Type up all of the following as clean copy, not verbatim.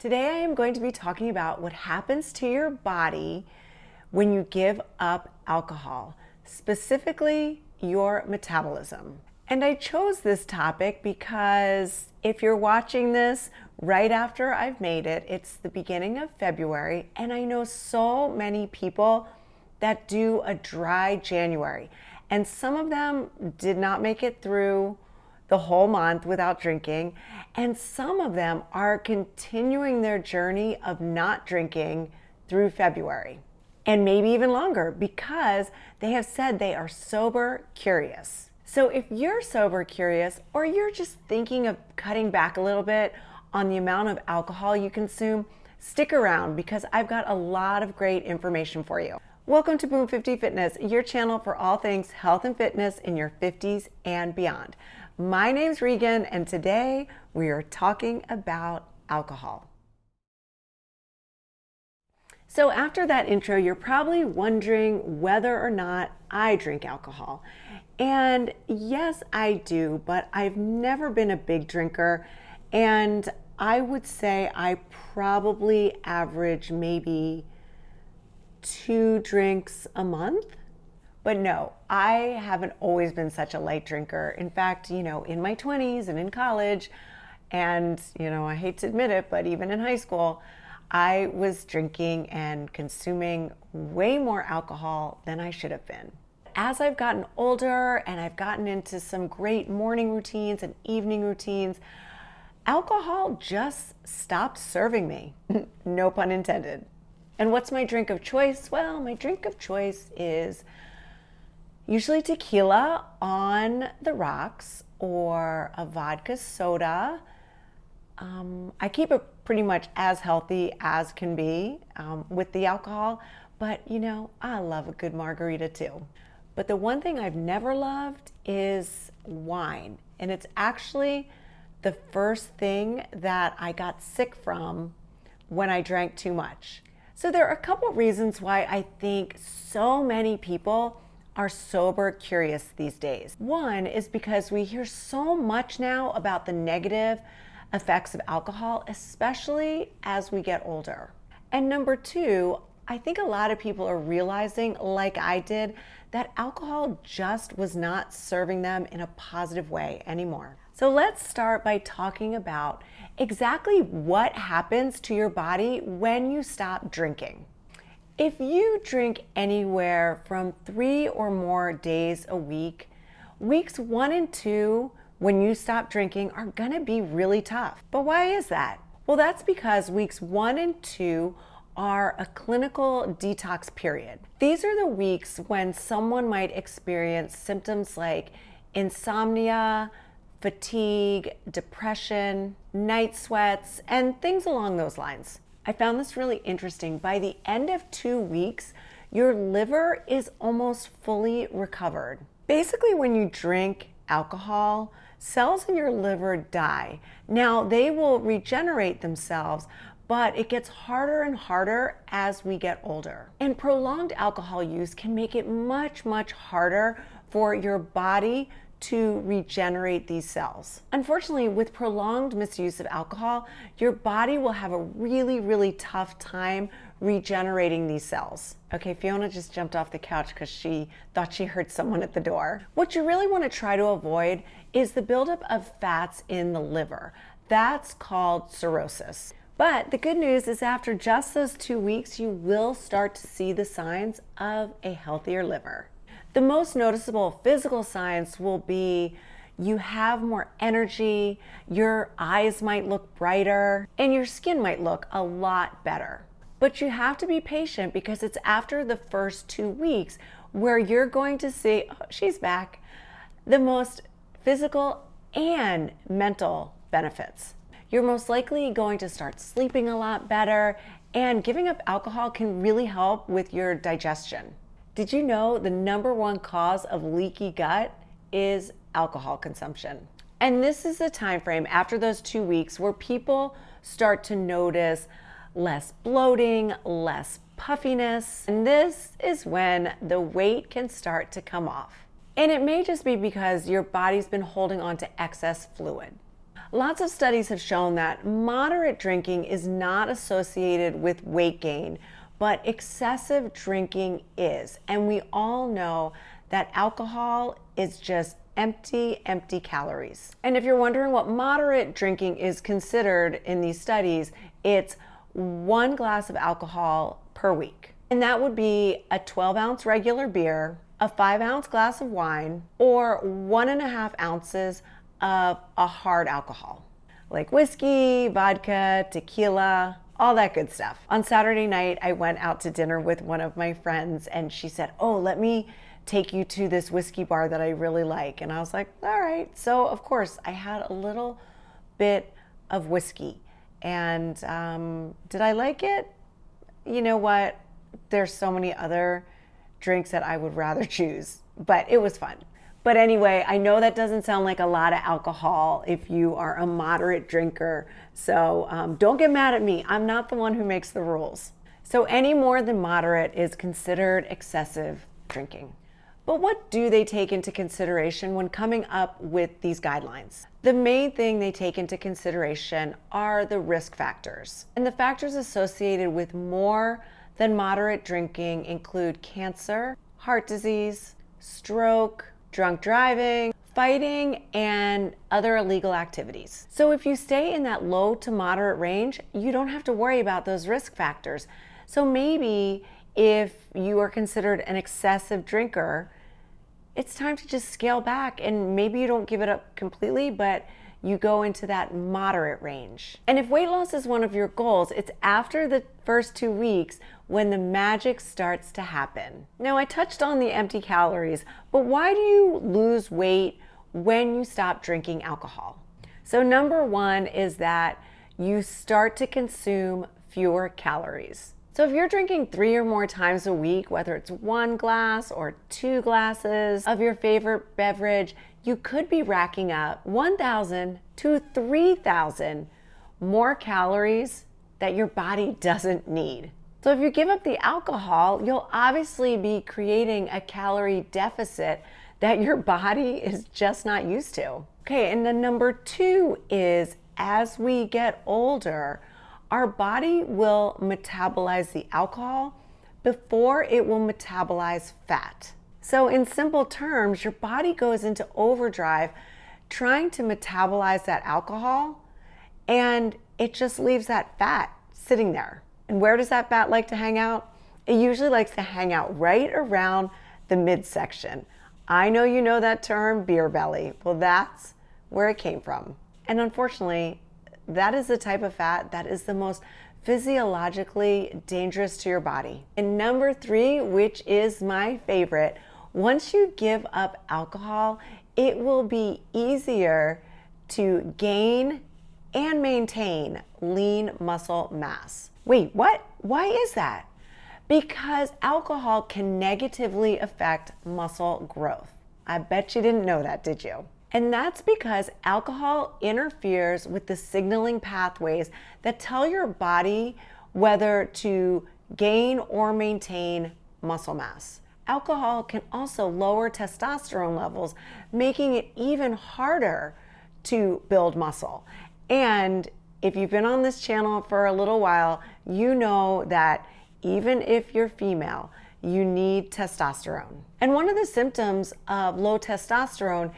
Today I am going to be talking about what happens to your body when you give up alcohol, specifically your metabolism. And I chose this topic because if you're watching this right after I've made it, it's the beginning of February, and I know so many people that do a dry January, and some of them did not make it through the whole month without drinking, and some of them are continuing their journey of not drinking through February, and maybe even longer, because they have said they are sober curious. So if you're sober curious, or you're just thinking of cutting back a little bit on the amount of alcohol you consume, stick around because I've got a lot of great information for you. Welcome to Boom 50 Fitness, your channel for all things health and fitness in your 50s and beyond. My name's Regan, and today we are talking about alcohol. So after that intro, you're probably wondering whether or not I drink alcohol. And yes, I do, but I've never been a big drinker, and I would say I probably average maybe 2 drinks a month. But no, I haven't always been such a light drinker. In fact, in my 20s and in college, and I hate to admit it, but even in high school, I was drinking and consuming way more alcohol than I should have been. As I've gotten older and I've gotten into some great morning routines and evening routines, alcohol just stopped serving me. No pun intended. And what's my drink of choice? Well, my drink of choice is usually tequila on the rocks or a vodka soda. I keep it pretty much as healthy as can be with the alcohol, but I love a good margarita too. But the one thing I've never loved is wine, and it's actually the first thing that I got sick from when I drank too much. So there are a couple reasons why I think so many people are sober curious these days. One is because we hear so much now about the negative effects of alcohol, especially as we get older. And number two, I think a lot of people are realizing, like I did, that alcohol just was not serving them in a positive way anymore. So let's start by talking about exactly what happens to your body when you stop drinking. If you drink anywhere from 3 or more days a week, weeks 1 and 2, when you stop drinking, are gonna be really tough. But why is that? Well, that's because weeks 1 and 2 are a clinical detox period. These are the weeks when someone might experience symptoms like insomnia, fatigue, depression, night sweats, and things along those lines. I found this really interesting. By the end of 2 weeks, your liver is almost fully recovered. Basically, when you drink alcohol, cells in your liver die. Now, they will regenerate themselves, but it gets harder and harder as we get older. And prolonged alcohol use can make it much, much harder for your body to regenerate these cells. Unfortunately, with prolonged misuse of alcohol, your body will have a really, really tough time regenerating these cells. Okay, Fiona just jumped off the couch because she thought she heard someone at the door. What you really want to try to avoid is the buildup of fats in the liver. That's called cirrhosis. But the good news is after just those 2 weeks, you will start to see the signs of a healthier liver. The most noticeable physical signs will be you have more energy, your eyes might look brighter, and your skin might look a lot better. But you have to be patient because it's after the first 2 weeks where you're going to see, oh, she's back, the most physical and mental benefits. You're most likely going to start sleeping a lot better, and giving up alcohol can really help with your digestion. Did you know the #1 cause of leaky gut is alcohol consumption? And this is the time frame after those 2 weeks where people start to notice less bloating, less puffiness, and this is when the weight can start to come off. And it may just be because your body's been holding on to excess fluid. Lots of studies have shown that moderate drinking is not associated with weight gain, but excessive drinking is. And we all know that alcohol is just empty calories. And if you're wondering what moderate drinking is considered in these studies, it's 1 glass of alcohol per week. And that would be a 12-ounce regular beer, a 5-ounce glass of wine, or 1.5 ounces of a hard alcohol, like whiskey, vodka, tequila, all that good stuff. On Saturday night, I went out to dinner with one of my friends and she said, "Oh, let me take you to this whiskey bar that I really like." And I was like, all right. So of course I had a little bit of whiskey. And did I like it? You know what? There's so many other drinks that I would rather choose, but it was fun. But anyway, I know that doesn't sound like a lot of alcohol if you are a moderate drinker. So don't get mad at me. I'm not the one who makes the rules. So any more than moderate is considered excessive drinking. But what do they take into consideration when coming up with these guidelines? The main thing they take into consideration are the risk factors. And the factors associated with more than moderate drinking include cancer, heart disease, stroke, drunk driving, fighting, and other illegal activities. So if you stay in that low to moderate range, you don't have to worry about those risk factors. So maybe if you are considered an excessive drinker, it's time to just scale back, and maybe you don't give it up completely, but you go into that moderate range. And if weight loss is one of your goals, it's after the first 2 weeks when the magic starts to happen. Now, I touched on the empty calories, but why do you lose weight when you stop drinking alcohol? So number 1 is that you start to consume fewer calories. So if you're drinking 3 or more times a week, whether it's 1 glass or 2 glasses of your favorite beverage, you could be racking up 1,000 to 3,000 more calories that your body doesn't need. So if you give up the alcohol, you'll obviously be creating a calorie deficit that your body is just not used to. Okay, and then number 2 is as we get older, our body will metabolize the alcohol before it will metabolize fat. So in simple terms, your body goes into overdrive trying to metabolize that alcohol, and it just leaves that fat sitting there. And where does that fat like to hang out? It usually likes to hang out right around the midsection. I know you know that term, beer belly. Well, that's where it came from. And unfortunately, that is the type of fat that is the most physiologically dangerous to your body. And number 3, which is my favorite, once you give up alcohol, it will be easier to gain and maintain lean muscle mass. Wait, what? Why is that? Because alcohol can negatively affect muscle growth. I bet you didn't know that, did you? And that's because alcohol interferes with the signaling pathways that tell your body whether to gain or maintain muscle mass. Alcohol can also lower testosterone levels, making it even harder to build muscle. And if you've been on this channel for a little while, you know that even if you're female, you need testosterone. And one of the symptoms of low testosterone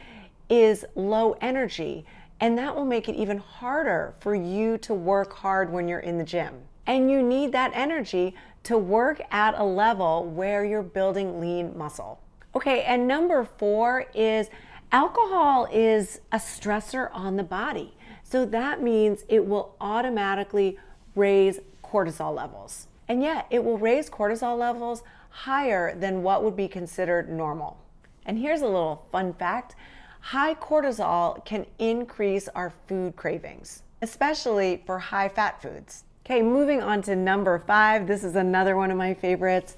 is low energy, and that will make it even harder for you to work hard when you're in the gym. And you need that energy to work at a level where you're building lean muscle. Okay, and number 4 is alcohol is a stressor on the body. So that means it will automatically raise cortisol levels. And yet it will raise cortisol levels higher than what would be considered normal. And here's a little fun fact. High cortisol can increase our food cravings, especially for high fat foods. Okay, moving on to number 5. This is another one of my favorites.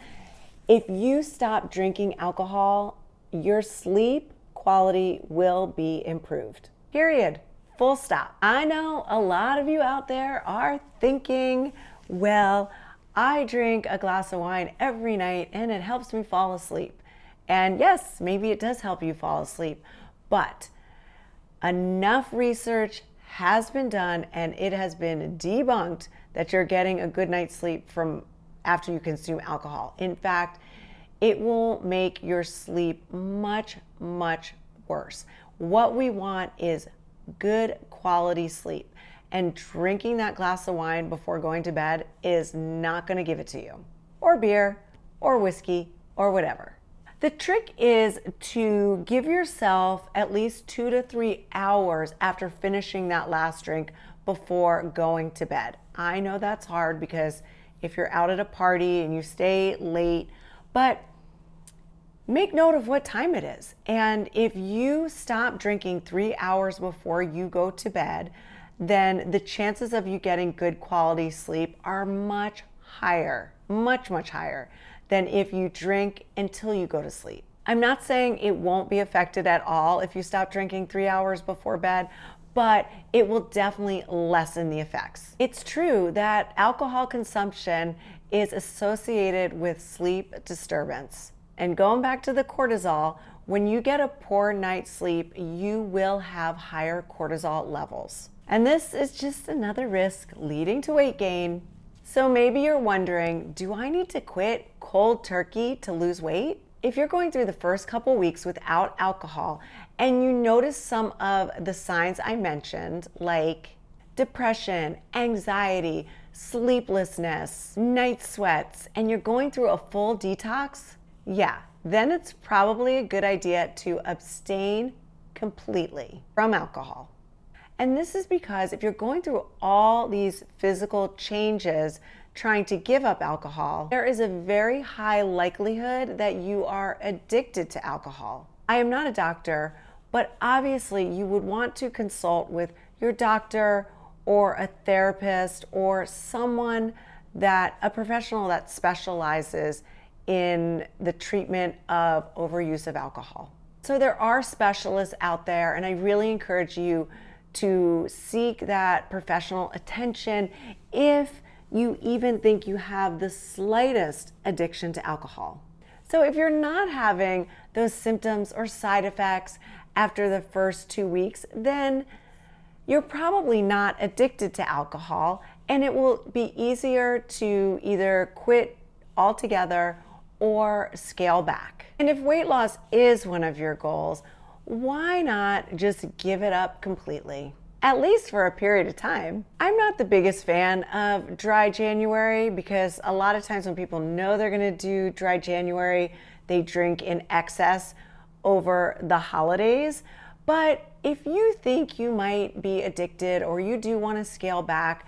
If you stop drinking alcohol, your sleep quality will be improved. Period. Full stop. I know a lot of you out there are thinking, well, I drink a glass of wine every night and it helps me fall asleep. And yes, maybe it does help you fall asleep, but enough research has been done and it has been debunked that you're getting a good night's sleep from after you consume alcohol. In fact, it will make your sleep much, much worse. What we want is good quality sleep, and drinking that glass of wine before going to bed is not going to give it to you, or beer, or whiskey, or whatever. The trick is to give yourself at least 2 to 3 hours after finishing that last drink before going to bed. I know that's hard because if you're out at a party and you stay late, but make note of what time it is. And if you stop drinking 3 hours before you go to bed, then the chances of you getting good quality sleep are much higher, much, much higher than if you drink until you go to sleep. I'm not saying it won't be affected at all if you stop drinking 3 hours before bed, but it will definitely lessen the effects. It's true that alcohol consumption is associated with sleep disturbance. And going back to the cortisol, when you get a poor night's sleep, you will have higher cortisol levels. And this is just another risk leading to weight gain. So maybe you're wondering, do I need to quit cold turkey to lose weight? If you're going through the first couple weeks without alcohol and you notice some of the signs I mentioned, like depression, anxiety, sleeplessness, night sweats, and you're going through a full detox, yeah, then it's probably a good idea to abstain completely from alcohol. And this is because if you're going through all these physical changes trying to give up alcohol, there is a very high likelihood that you are addicted to alcohol. I am not a doctor, but obviously you would want to consult with your doctor or a therapist or someone a professional that specializes in the treatment of overuse of alcohol. So there are specialists out there, and I really encourage you to seek that professional attention if you even think you have the slightest addiction to alcohol. So if you're not having those symptoms or side effects after the first 2 weeks, then you're probably not addicted to alcohol, and it will be easier to either quit altogether or scale back. And if weight loss is one of your goals, why not just give it up completely? At least for a period of time. I'm not the biggest fan of dry January because a lot of times when people know they're gonna do dry January, they drink in excess over the holidays. But if you think you might be addicted or you do wanna scale back,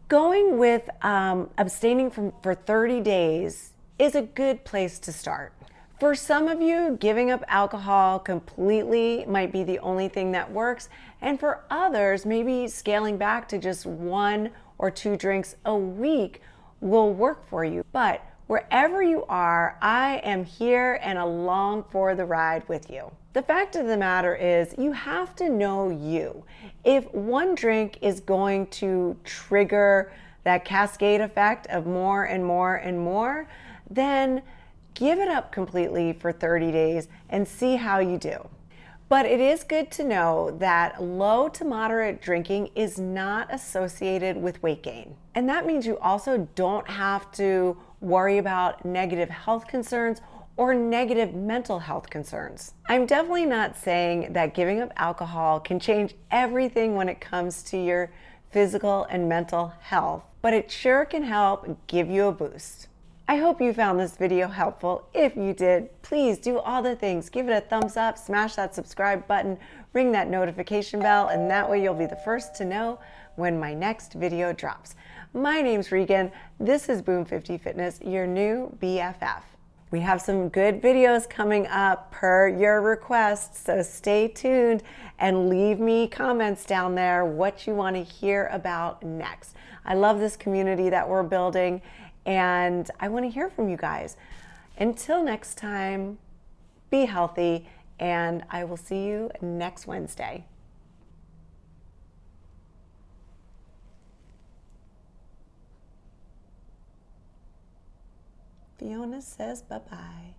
going with abstaining for 30 days is a good place to start. For some of you, giving up alcohol completely might be the only thing that works. And for others, maybe scaling back to just 1 or 2 drinks a week will work for you. But wherever you are, I am here and along for the ride with you. The fact of the matter is you have to know you. If one drink is going to trigger that cascade effect of more and more and more, then give it up completely for 30 days and see how you do. But it is good to know that low to moderate drinking is not associated with weight gain. And that means you also don't have to worry about negative health concerns or negative mental health concerns. I'm definitely not saying that giving up alcohol can change everything when it comes to your physical and mental health, but it sure can help give you a boost. I hope you found this video helpful. If you did, please do all the things. Give it a thumbs up, smash that subscribe button, ring that notification bell, and that way you'll be the first to know when my next video drops. My name's Regan. This is Boom 50 Fitness, your new BFF. We have some good videos coming up per your request, so stay tuned and leave me comments down there what you want to hear about next. I love this community that we're building, and I want to hear from you guys. Until next time, be healthy, and I will see you next Wednesday. Fiona says bye-bye.